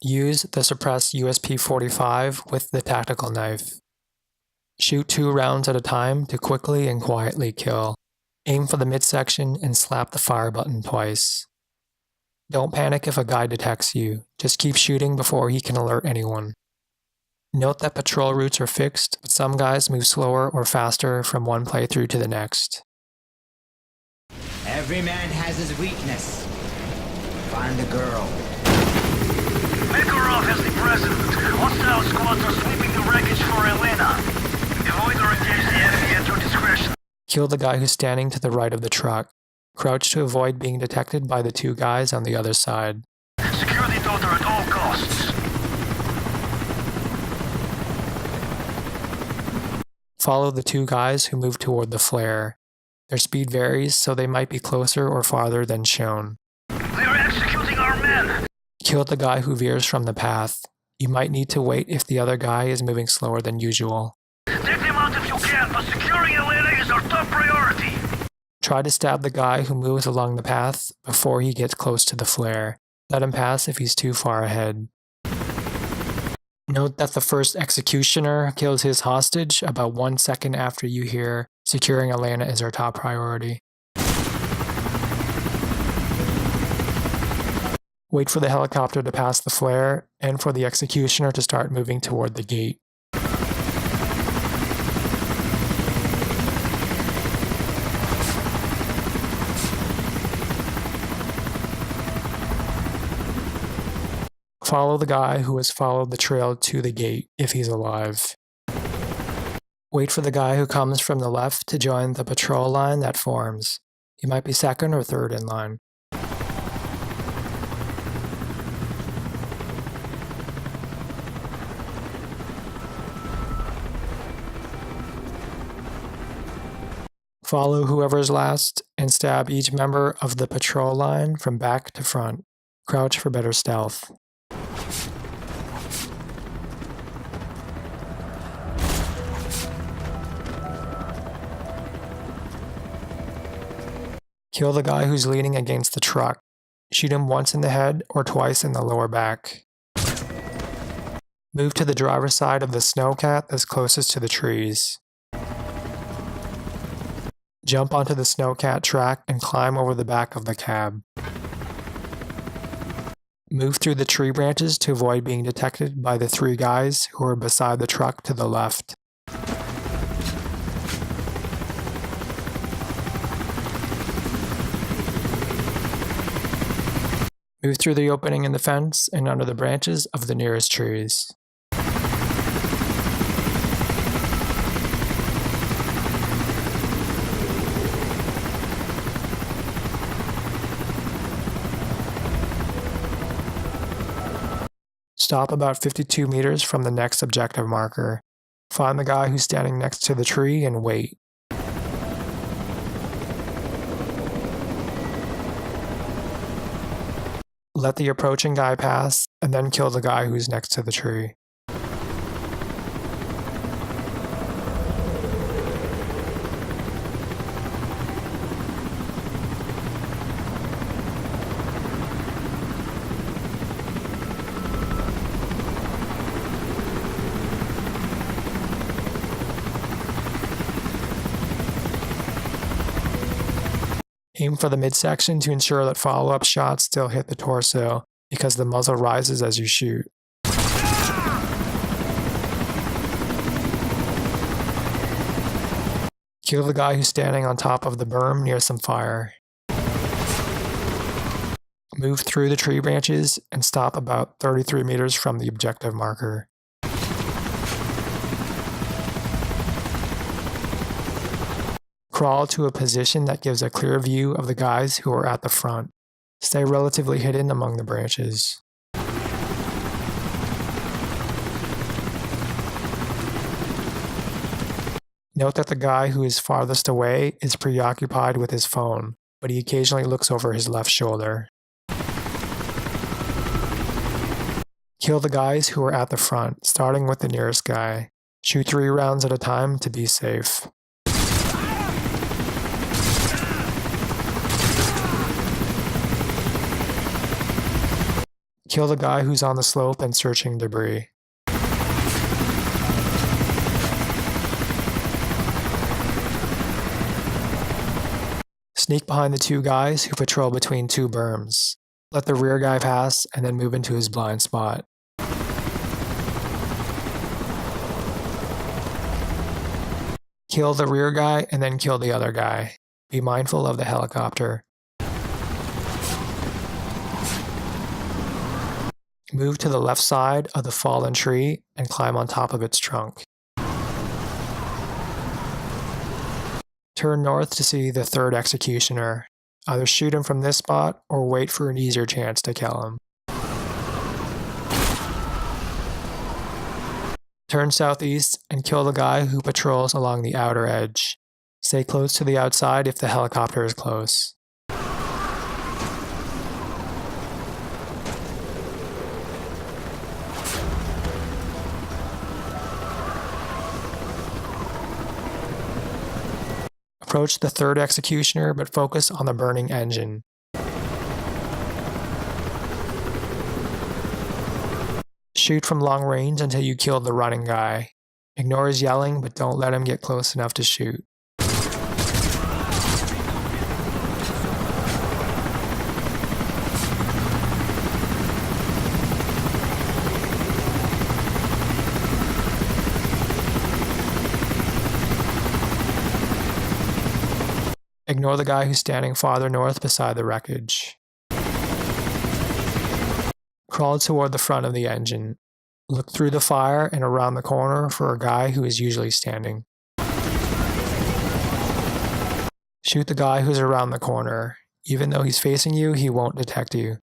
Use the suppressed USP-45 with the tactical knife. Shoot 2 rounds at a time to quickly and quietly kill. Aim for the midsection and slap the fire button twice. Don't panic if a guy detects you, just keep shooting before he can alert anyone. Note that patrol routes are fixed, but some guys move slower or faster from one playthrough to the next. Every man has his weakness. Find a girl. Makarov is the president. Hostile squads are sweeping the wreckage for Elena. Avoid or engage the enemy at your discretion. Kill the guy who's standing to the right of the truck. Crouch to avoid being detected by the 2 guys on the other side. Secure the daughter at all costs. Follow the 2 guys who move toward the flare. Their speed varies, so they might be closer or farther than shown. They are executing our men. Kill the guy who veers from the path. You might need to wait if the other guy is moving slower than usual. Take them out if you can, but securing Elena is our top priority. Try to stab the guy who moves along the path before he gets close to the flare. Let him pass if he's too far ahead. Note that the first executioner kills his hostage about 1 second after you hear securing Elena is our top priority. Wait for the helicopter to pass the flare and for the executioner to start moving toward the gate. Follow the guy who has followed the trail to the gate, if he's alive. Wait for the guy who comes from the left to join the patrol line that forms. He might be second or third in line. Follow whoever's last and stab each member of the patrol line from back to front. Crouch for better stealth. Kill the guy who's leaning against the truck. Shoot him once in the head or twice in the lower back. Move to the driver's side of the snowcat that's closest to the trees. Jump onto the snowcat track and climb over the back of the cab. Move through the tree branches to avoid being detected by the 3 guys who are beside the truck to the left. Move through the opening in the fence and under the branches of the nearest trees. Stop about 52 meters from the next objective marker. Find the guy who's standing next to the tree and wait. Let the approaching guy pass, and then kill the guy who's next to the tree. Aim for the midsection to ensure that follow-up shots still hit the torso, because the muzzle rises as you shoot. Kill the guy who's standing on top of the berm near some fire. Move through the tree branches and stop about 33 meters from the objective marker. Crawl to a position that gives a clear view of the guys who are at the front. Stay relatively hidden among the branches. Note that the guy who is farthest away is preoccupied with his phone, but he occasionally looks over his left shoulder. Kill the guys who are at the front, starting with the nearest guy. Shoot 3 rounds at a time to be safe. Kill the guy who's on the slope and searching debris. Sneak behind the two guys who patrol between two berms. Let the rear guy pass and then move into his blind spot. Kill the rear guy and then kill the other guy. Be mindful of the helicopter. Move to the left side of the fallen tree and climb on top of its trunk. Turn north to see the third executioner. Either shoot him from this spot or wait for an easier chance to kill him. Turn southeast and kill the guy who patrols along the outer edge. Stay close to the outside if the helicopter is close. Approach the third executioner, but focus on the burning engine. Shoot from long range until you kill the running guy. Ignore his yelling, but don't let him get close enough to shoot. Ignore the guy who's standing farther north beside the wreckage. Crawl toward the front of the engine. Look through the fire and around the corner for a guy who is usually standing. Shoot the guy who's around the corner. Even though he's facing you, he won't detect you.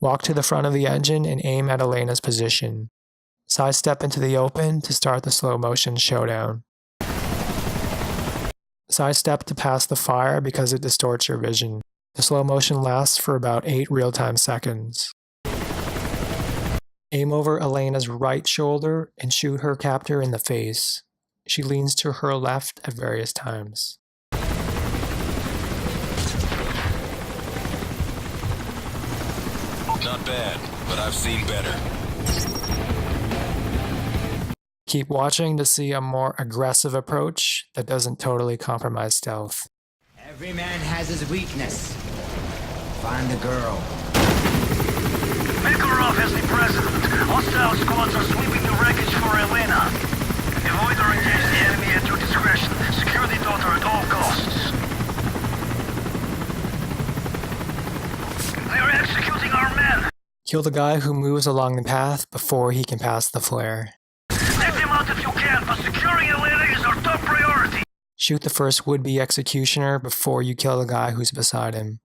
Walk to the front of the engine and aim at Elena's position. Sidestep into the open to start the slow motion showdown. Sidestep to pass the fire because it distorts your vision. The slow motion lasts for about 8 real-time seconds. Aim over Elena's right shoulder and shoot her captor in the face. She leans to her left at various times. Not bad, but I've seen better. Keep watching to see a more aggressive approach that doesn't totally compromise stealth. Every man has his weakness. Find the girl. Makarov has the president. Hostile squads are sweeping the wreckage for Elena. Avoid or engage the enemy at your discretion. Secure the daughter at all costs. They are executing our men. Kill the guy who moves along the path before he can pass the flare. Take them out if you can, but securing Elena is our top priority. Shoot the first would-be executioner before you kill the guy who's beside him.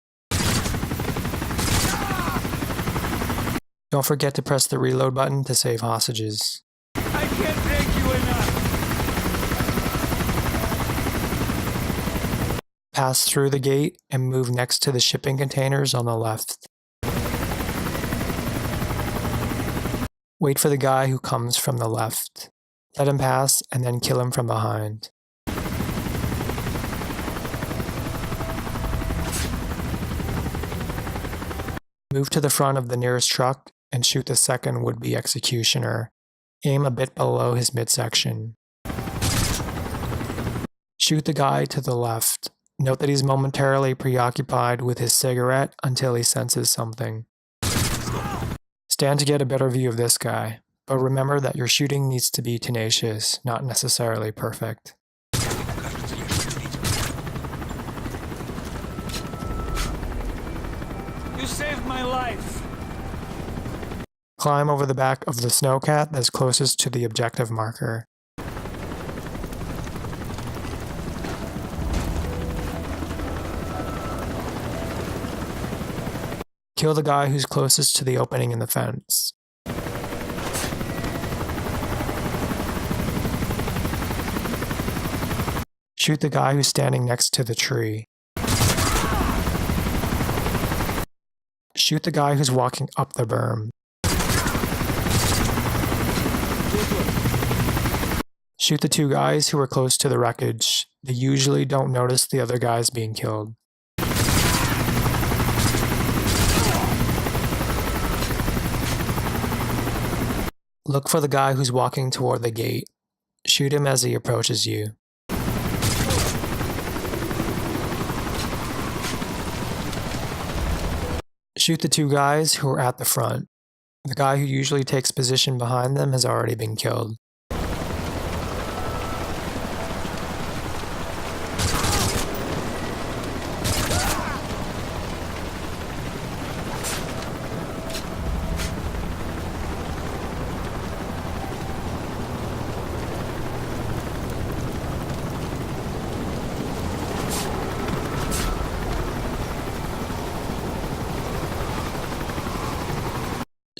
Don't forget to press the reload button to save hostages. I can't thank you enough. Pass through the gate and move next to the shipping containers on the left. Wait for the guy who comes from the left. Let him pass and then kill him from behind. Move to the front of the nearest truck and shoot the second would-be executioner. Aim a bit below his midsection. Shoot the guy to the left. Note that he's momentarily preoccupied with his cigarette until he senses something. Stand to get a better view of this guy, but remember that your shooting needs to be tenacious, not necessarily perfect. You saved my life. Climb over the back of the snowcat that's closest to the objective marker. Kill the guy who's closest to the opening in the fence. Shoot the guy who's standing next to the tree. Shoot the guy who's walking up the berm. Shoot the two guys who are close to the wreckage. They usually don't notice the other guys being killed. Look for the guy who's walking toward the gate. Shoot him as he approaches you. Shoot the two guys who are at the front. The guy who usually takes position behind them has already been killed.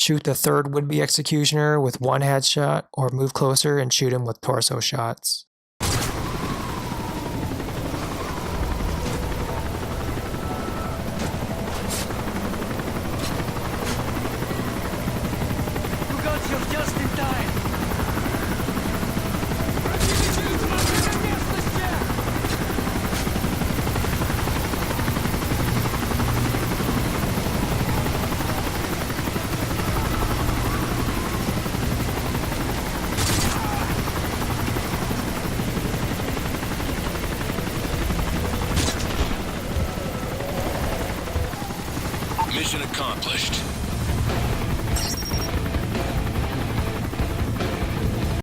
Shoot the third would-be executioner with one headshot, or move closer and shoot him with torso shots. You got here just in time. Mission accomplished.